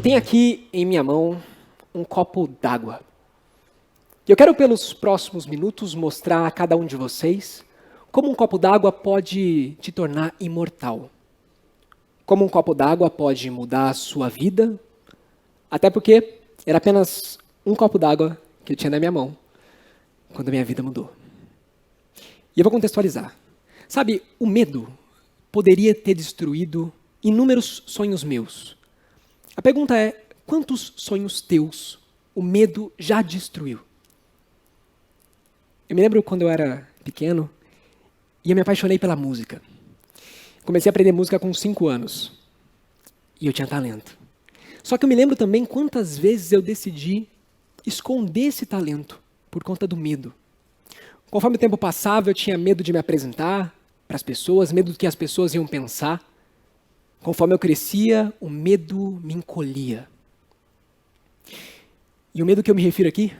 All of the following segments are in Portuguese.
tenho aqui em minha mão um copo d'água. E eu quero, pelos próximos minutos, mostrar a cada um de vocês como um copo d'água pode te tornar imortal. Como um copo d'água pode mudar a sua vida, até porque era apenas um copo d'água que eu tinha na minha mão quando a minha vida mudou. E eu vou contextualizar. Sabe, o medo poderia ter destruído inúmeros sonhos meus. A pergunta é, quantos sonhos teus o medo já destruiu? Eu me lembro quando eu era pequeno e eu me apaixonei pela música. Comecei a aprender música com 5 anos. E eu tinha talento. Só que eu me lembro também quantas vezes eu decidi esconder esse talento por conta do medo. Conforme o tempo passava, eu tinha medo de me apresentar para as pessoas, medo do que as pessoas iam pensar. Conforme eu crescia, o medo me encolhia. E o medo que eu me refiro aqui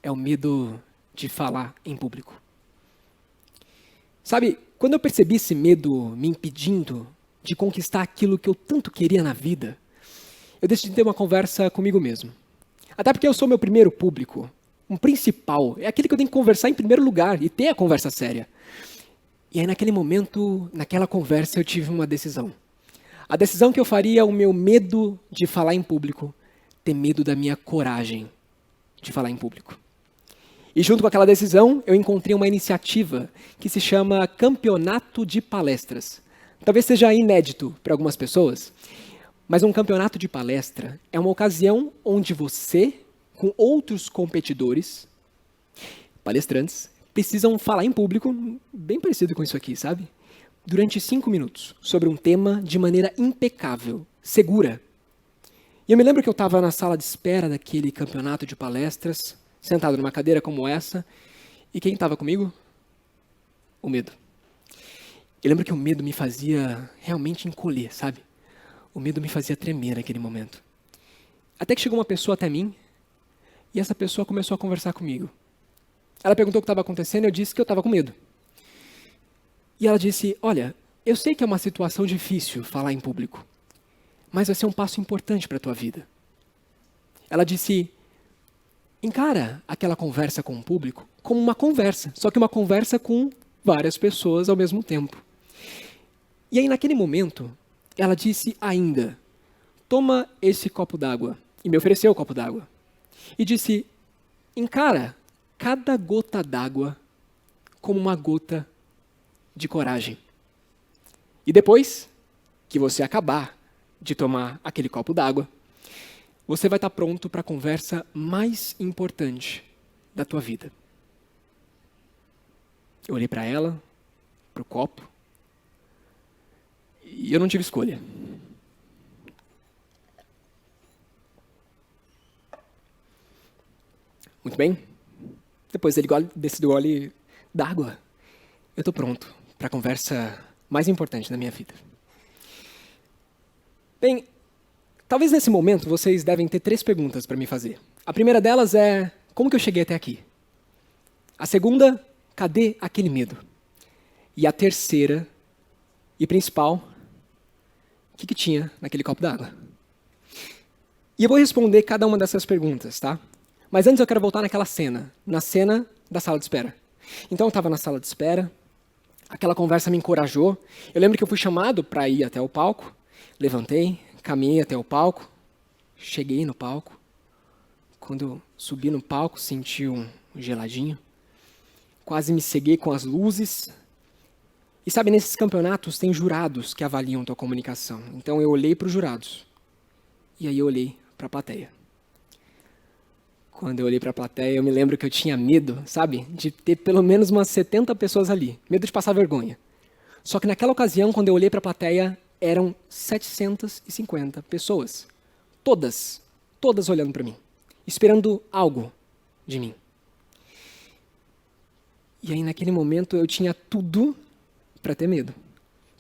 é o medo de falar em público. Sabe, quando eu percebi esse medo me impedindo de conquistar aquilo que eu tanto queria na vida, eu decidi ter uma conversa comigo mesmo. Até porque eu sou meu primeiro público, um principal, é aquele que eu tenho que conversar em primeiro lugar e ter a conversa séria. E aí naquele momento, naquela conversa, eu tive uma decisão. A decisão que eu faria o meu medo de falar em público, ter medo da minha coragem de falar em público. E junto com aquela decisão, eu encontrei uma iniciativa que se chama Campeonato de Palestras. Talvez seja inédito para algumas pessoas, mas um campeonato de palestra é uma ocasião onde você, com outros competidores, palestrantes, precisam falar em público, bem parecido com isso aqui, sabe? Durante 5 minutos, sobre um tema de maneira impecável, segura. E eu me lembro que eu estava na sala de espera daquele campeonato de palestras, sentado numa cadeira como essa, e quem estava comigo? O medo. Eu lembro que o medo me fazia realmente encolher, sabe? O medo me fazia tremer naquele momento. Até que chegou uma pessoa até mim, e essa pessoa começou a conversar comigo. Ela perguntou o que estava acontecendo e eu disse que eu estava com medo. E ela disse, olha, eu sei que é uma situação difícil falar em público, mas vai ser um passo importante para a tua vida. Ela disse, encara aquela conversa com o público como uma conversa, só que uma conversa com várias pessoas ao mesmo tempo. E aí naquele momento, ela disse ainda, toma esse copo d'água, e me ofereceu o copo d'água. E disse, encara cada gota d'água como uma gota de coragem. E depois que você acabar de tomar aquele copo d'água, você vai estar pronto para a conversa mais importante da tua vida. Eu olhei para ela, para o copo, e eu não tive escolha. Muito bem? Depois desse gole d'água, eu estou pronto para a conversa mais importante da minha vida. Bem, talvez nesse momento vocês devem ter 3 perguntas para me fazer. A primeira delas é, como que eu cheguei até aqui? A segunda, cadê aquele medo? E a terceira, e principal, o que tinha naquele copo d'água? E eu vou responder cada uma dessas perguntas, tá? Mas antes eu quero voltar naquela cena, na cena da sala de espera. Então eu estava na sala de espera, aquela conversa me encorajou. Eu lembro que eu fui chamado para ir até o palco, levantei, caminhei até o palco, cheguei no palco. Quando eu subi no palco, senti um geladinho. Quase me ceguei com as luzes. E sabe, nesses campeonatos tem jurados que avaliam tua comunicação. Então eu olhei para os jurados. E aí eu olhei para a plateia. Quando eu olhei para a plateia, eu me lembro que eu tinha medo, sabe? De ter pelo menos umas 70 pessoas ali. Medo de passar vergonha. Só que naquela ocasião, quando eu olhei para a plateia, eram 750 pessoas. Todas olhando para mim. Esperando algo de mim. E aí naquele momento eu tinha tudo para ter medo.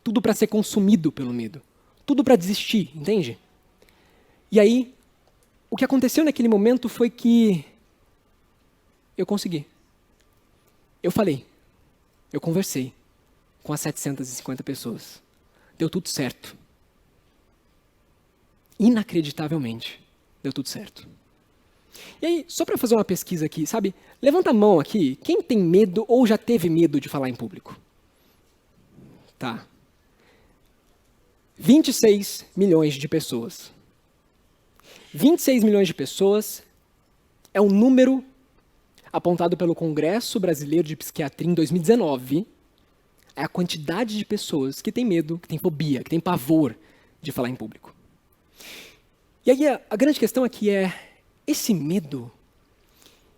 Tudo para ser consumido pelo medo. Tudo para desistir, entende? E aí, o que aconteceu naquele momento foi que eu consegui. Eu falei. Eu conversei com as 750 pessoas. Deu tudo certo. inacreditavelmente, deu tudo certo. E aí, só para fazer uma pesquisa aqui, sabe? Levanta a mão aqui, quem tem medo ou já teve medo de falar em público? Tá. 26 milhões de pessoas. 26 milhões de pessoas é um número apontado pelo Congresso Brasileiro de Psiquiatria em 2019. É a quantidade de pessoas que tem medo, que tem fobia, que tem pavor de falar em público. E aí a grande questão aqui esse medo,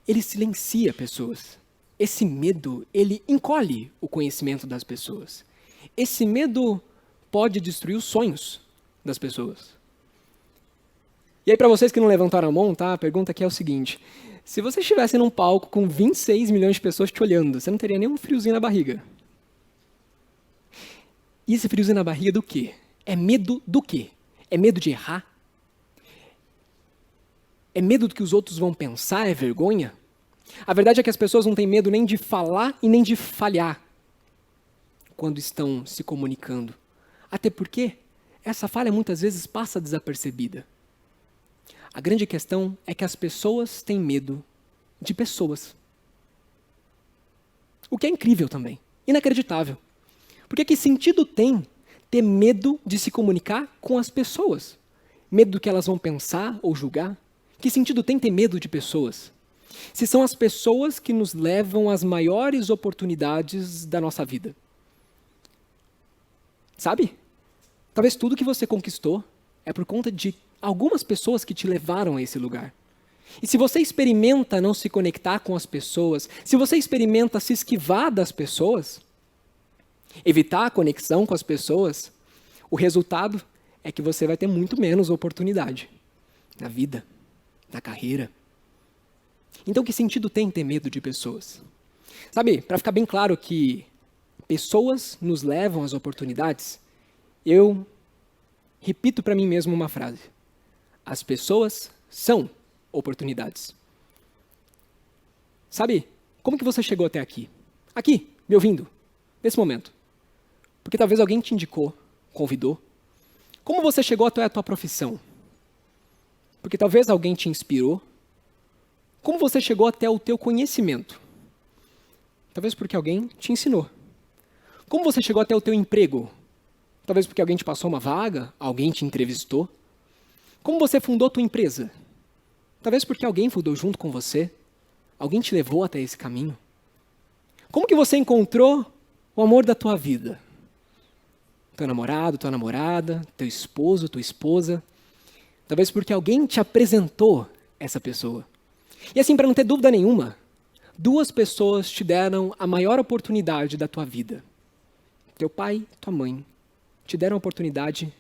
ele silencia pessoas. Esse medo, ele encolhe o conhecimento das pessoas. Esse medo pode destruir os sonhos das pessoas. E aí, para vocês que não levantaram a mão, tá? A pergunta aqui é o seguinte: se você estivesse num palco com 26 milhões de pessoas te olhando, você não teria nenhum friozinho na barriga? E esse friozinho na barriga do quê? É medo do quê? É medo de errar? É medo do que os outros vão pensar? É vergonha? A verdade é que as pessoas não têm medo nem de falar e nem de falhar quando estão se comunicando. Até porque essa falha muitas vezes passa desapercebida. A grande questão é que as pessoas têm medo de pessoas. O que é incrível também, inacreditável. Porque que sentido tem ter medo de se comunicar com as pessoas? Medo do que elas vão pensar ou julgar? Que sentido tem ter medo de pessoas? Se são as pessoas que nos levam às maiores oportunidades da nossa vida. Sabe? Talvez tudo que você conquistou é por conta de algumas pessoas que te levaram a esse lugar. E se você experimenta não se conectar com as pessoas, se você experimenta se esquivar das pessoas, evitar a conexão com as pessoas, o resultado é que você vai ter muito menos oportunidade na vida, na carreira. Então, que sentido tem ter medo de pessoas? Sabe, para ficar bem claro que pessoas nos levam às oportunidades, eu repito para mim mesmo uma frase: as pessoas são oportunidades. Sabe, como que você chegou até aqui? Aqui, me ouvindo, nesse momento. Porque talvez alguém te indicou, convidou. Como você chegou até a tua profissão? Porque talvez alguém te inspirou. Como você chegou até o teu conhecimento? Talvez porque alguém te ensinou. Como você chegou até o teu emprego? Talvez porque alguém te passou uma vaga, alguém te entrevistou. Como você fundou a tua empresa? Talvez porque alguém fundou junto com você. Alguém te levou até esse caminho. Como que você encontrou o amor da tua vida? Teu namorado, tua namorada, teu esposo, tua esposa. Talvez porque alguém te apresentou essa pessoa. E assim, para não ter dúvida nenhuma, duas pessoas te deram a maior oportunidade da tua vida. Teu pai e tua mãe te deram a oportunidade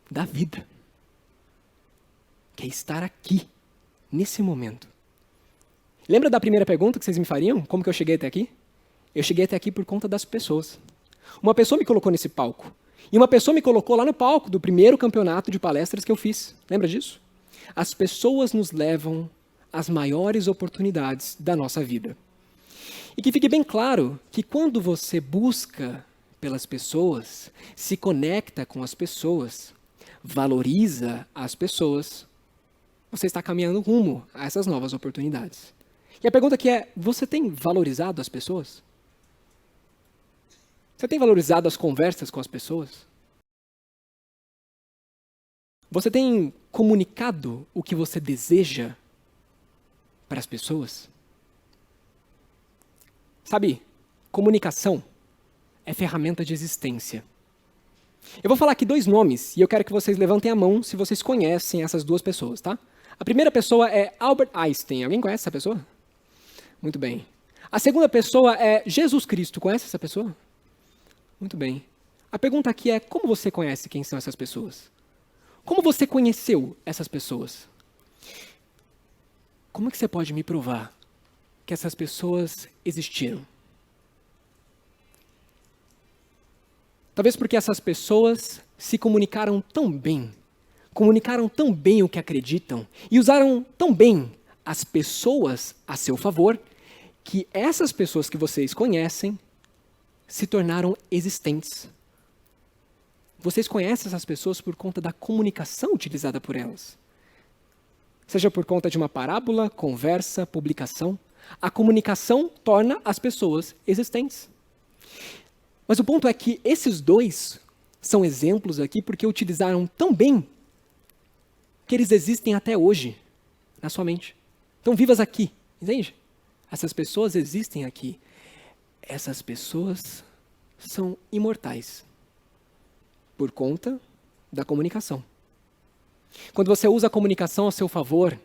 da vida. Que é estar aqui, nesse momento. Lembra da primeira pergunta que vocês me fariam? Como que eu cheguei até aqui? Eu cheguei até aqui por conta das pessoas. Uma pessoa me colocou nesse palco. E uma pessoa me colocou lá no palco do primeiro campeonato de palestras que eu fiz. Lembra disso? As pessoas nos levam às maiores oportunidades da nossa vida. E que fique bem claro que quando você busca pelas pessoas, se conecta com as pessoas, valoriza as pessoas, você está caminhando rumo a essas novas oportunidades. E a pergunta aqui é: você tem valorizado as pessoas? Você tem valorizado as conversas com as pessoas? Você tem comunicado o que você deseja para as pessoas? Sabe, comunicação é ferramenta de existência. Eu vou falar aqui dois nomes e eu quero que vocês levantem a mão se vocês conhecem essas duas pessoas, tá? A primeira pessoa é Albert Einstein. Alguém conhece essa pessoa? Muito bem. A segunda pessoa é Jesus Cristo. Conhece essa pessoa? Muito bem. A pergunta aqui é: como você conhece quem são essas pessoas? Como você conheceu essas pessoas? Como é que você pode me provar que essas pessoas existiram? Talvez porque essas pessoas se comunicaram tão bem o que acreditam e usaram tão bem as pessoas a seu favor, que essas pessoas que vocês conhecem se tornaram existentes. Vocês conhecem essas pessoas por conta da comunicação utilizada por elas. Seja por conta de uma parábola, conversa, publicação, a comunicação torna as pessoas existentes. Mas o ponto é que esses dois são exemplos aqui porque utilizaram tão bem que eles existem até hoje na sua mente. Estão vivas aqui, entende? Essas pessoas existem aqui. Essas pessoas são imortais por conta da comunicação. Quando você usa a comunicação a seu favor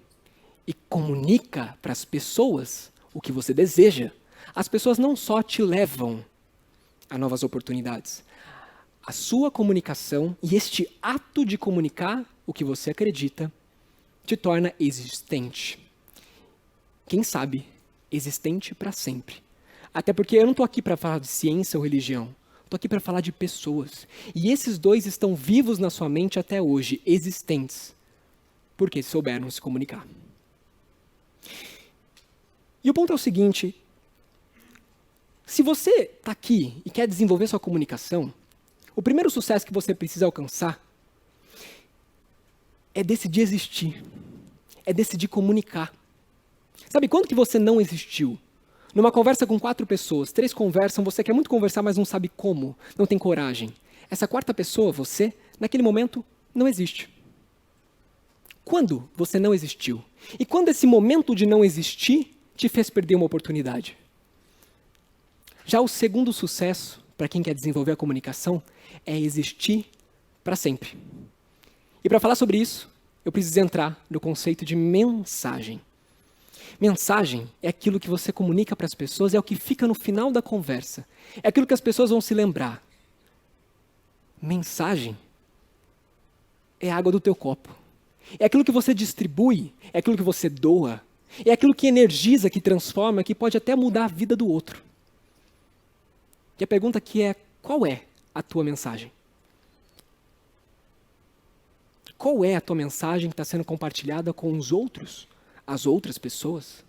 e comunica para as pessoas o que você deseja, as pessoas não só te levam a novas oportunidades. A sua comunicação e este ato de comunicar o que você acredita te torna existente. Quem sabe, existente para sempre. Até porque eu não estou aqui para falar de ciência ou religião. Estou aqui para falar de pessoas. E esses dois estão vivos na sua mente até hoje, existentes, porque souberam se comunicar. E o ponto é o seguinte: se você está aqui e quer desenvolver sua comunicação, o primeiro sucesso que você precisa alcançar é decidir existir, é decidir comunicar. Sabe quando que você não existiu? Numa conversa com 4 pessoas, 3 conversam, você quer muito conversar, mas não sabe como, não tem coragem. Essa quarta pessoa, você, naquele momento, não existe. Quando você não existiu? E quando esse momento de não existir te fez perder uma oportunidade? Já o segundo sucesso, para quem quer desenvolver a comunicação, é existir para sempre. E para falar sobre isso, eu preciso entrar no conceito de mensagem. Mensagem é aquilo que você comunica para as pessoas, é o que fica no final da conversa. É aquilo que as pessoas vão se lembrar. Mensagem é a água do teu copo. É aquilo que você distribui, é aquilo que você doa, é aquilo que energiza, que transforma, que pode até mudar a vida do outro. E a pergunta aqui é: qual é a tua mensagem? Qual é a tua mensagem que está sendo compartilhada com os outros? As outras pessoas?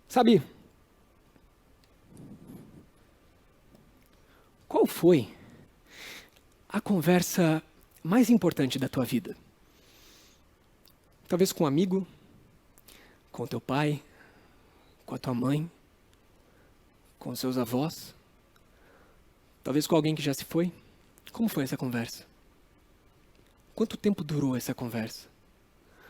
Sabe, qual foi a conversa mais importante da tua vida? Talvez com um amigo, com o teu pai, com a tua mãe, com os seus avós, talvez com alguém que já se foi. Como foi essa conversa? Quanto tempo durou essa conversa?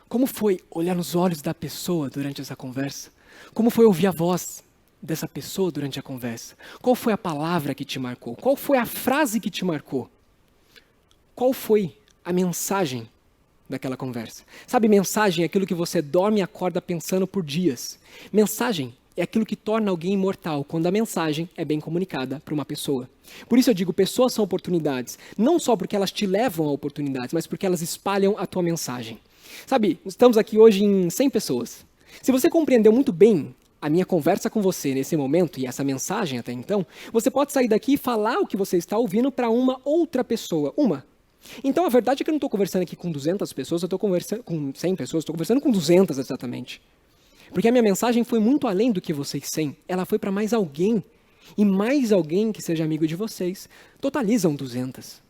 Como foi olhar nos olhos da pessoa durante essa conversa? Como foi ouvir a voz dessa pessoa durante a conversa? Qual foi a palavra que te marcou? Qual foi a frase que te marcou? Qual foi a mensagem daquela conversa? Sabe, mensagem é aquilo que você dorme e acorda pensando por dias. Mensagem é aquilo que torna alguém imortal, quando a mensagem é bem comunicada para uma pessoa. Por isso eu digo, pessoas são oportunidades, não só porque elas te levam a oportunidades, mas porque elas espalham a tua mensagem. Sabe, estamos aqui hoje em 100 pessoas. Se você compreendeu muito bem a minha conversa com você nesse momento e essa mensagem até então, você pode sair daqui e falar o que você está ouvindo para uma outra pessoa. Então a verdade é que eu não estou conversando aqui com 200 pessoas, eu estou conversando com 100 pessoas, estou conversando com 200 exatamente. Porque a minha mensagem foi muito além do que vocês 100. Ela foi para mais alguém. E mais alguém que seja amigo de vocês. Totalizam 200.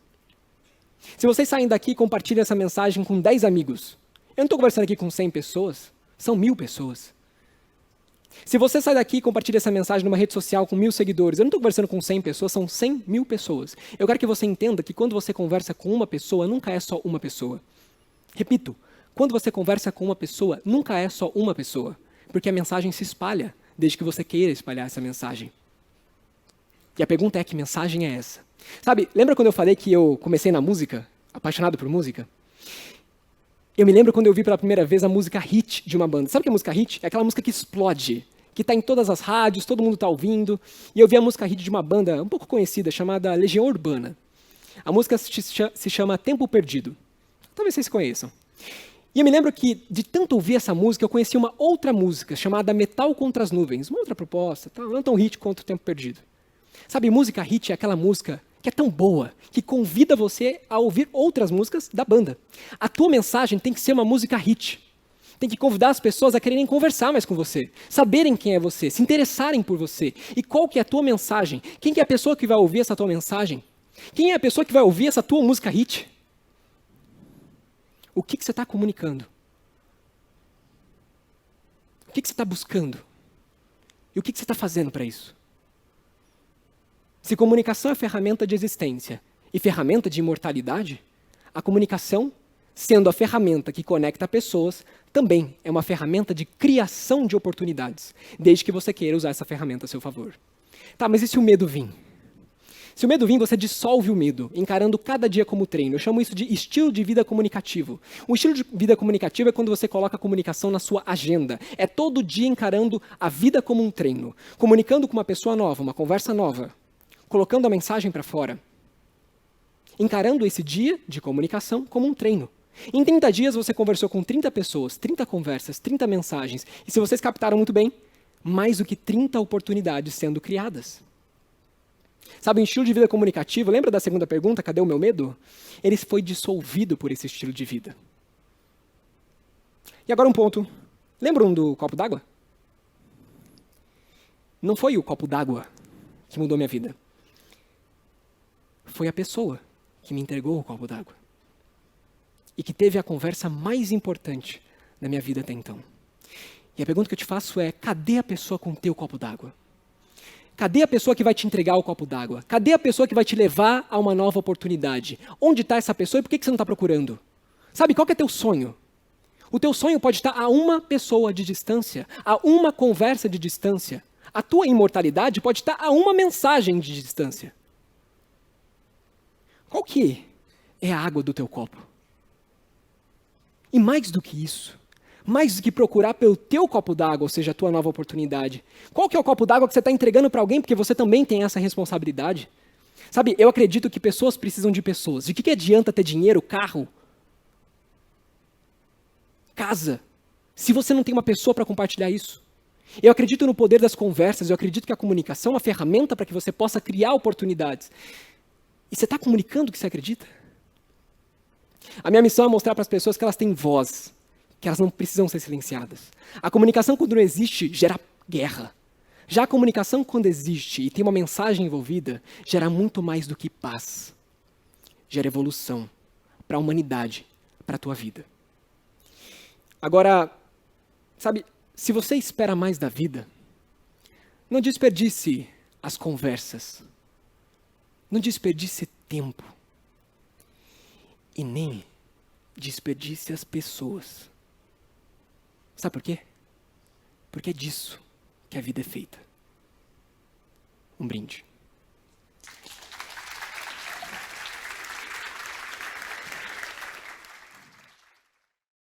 Se vocês saem daqui e compartilham essa mensagem com 10 amigos, eu não estou conversando aqui com 100 pessoas, são 1000 pessoas. Se você sai daqui e compartilha essa mensagem numa rede social com 1000 seguidores, eu não estou conversando com 100 pessoas, são 100.000 pessoas. Eu quero que você entenda que quando você conversa com uma pessoa, nunca é só uma pessoa. Repito, quando você conversa com uma pessoa, nunca é só uma pessoa. Porque a mensagem se espalha, desde que você queira espalhar essa mensagem. E a pergunta é: que mensagem é essa? Sabe, lembra quando eu falei que eu comecei na música, apaixonado por música? Eu me lembro quando eu vi pela primeira vez a música hit de uma banda. Sabe o que é música hit? É aquela música que explode, que está em todas as rádios, todo mundo está ouvindo. E eu vi a música hit de uma banda um pouco conhecida, chamada Legião Urbana. A música se chama Tempo Perdido. Talvez vocês conheçam. E eu me lembro que, de tanto ouvir essa música, eu conheci uma outra música, chamada Metal contra as Nuvens. Uma outra proposta, não tão hit quanto o Tempo Perdido. Sabe, música hit é aquela música que é tão boa, que convida você a ouvir outras músicas da banda. A tua mensagem tem que ser uma música hit. Tem que convidar as pessoas a quererem conversar mais com você, saberem quem é você, se interessarem por você. E qual que é a tua mensagem? Quem que é a pessoa que vai ouvir essa tua mensagem? Quem é a pessoa que vai ouvir essa tua música hit? O que você está comunicando? O que você está buscando? E o que você está fazendo para isso? Se comunicação é ferramenta de existência e ferramenta de imortalidade, a comunicação, sendo a ferramenta que conecta pessoas, também é uma ferramenta de criação de oportunidades, desde que você queira usar essa ferramenta a seu favor. Tá, mas e se o medo vir? Se o medo vir, você dissolve o medo, encarando cada dia como treino. Eu chamo isso de estilo de vida comunicativo. O estilo de vida comunicativo é quando você coloca a comunicação na sua agenda. É todo dia encarando a vida como um treino. Comunicando com uma pessoa nova, uma conversa nova. Colocando a mensagem para fora. Encarando esse dia de comunicação como um treino. Em 30 dias você conversou com 30 pessoas, 30 conversas, 30 mensagens. E se vocês captaram muito bem, mais do que 30 oportunidades sendo criadas. Sabe, o estilo de vida comunicativo, lembra da segunda pergunta, cadê o meu medo? Ele foi dissolvido por esse estilo de vida. E agora um ponto. Lembram do copo d'água? Não foi o copo d'água que mudou minha vida. Foi a pessoa que me entregou o copo d'água. E que teve a conversa mais importante da minha vida até então. E a pergunta que eu te faço é, cadê a pessoa com o teu copo d'água? Cadê a pessoa que vai te entregar o copo d'água? Cadê a pessoa que vai te levar a uma nova oportunidade? Onde está essa pessoa e por que você não está procurando? Sabe, qual que é teu sonho? O teu sonho pode estar a uma pessoa de distância, a uma conversa de distância. A tua imortalidade pode estar a uma mensagem de distância. Qual que é a água do teu copo? E mais do que isso, mais do que procurar pelo teu copo d'água, ou seja, a tua nova oportunidade. Qual que é o copo d'água que você está entregando para alguém, porque você também tem essa responsabilidade? Sabe, eu acredito que pessoas precisam de pessoas. De que adianta ter dinheiro, carro, casa, se você não tem uma pessoa para compartilhar isso? Eu acredito no poder das conversas, eu acredito que a comunicação é uma ferramenta para que você possa criar oportunidades. E você está comunicando o que você acredita? A minha missão é mostrar para as pessoas que elas têm voz, que elas não precisam ser silenciadas. A comunicação, quando não existe, gera guerra. Já a comunicação, quando existe e tem uma mensagem envolvida, gera muito mais do que paz. Gera evolução para a humanidade, para a tua vida. Agora, sabe, se você espera mais da vida, não desperdice as conversas. Não desperdice tempo. E nem desperdice as pessoas. Sabe por quê? Porque é disso que a vida é feita. Um brinde.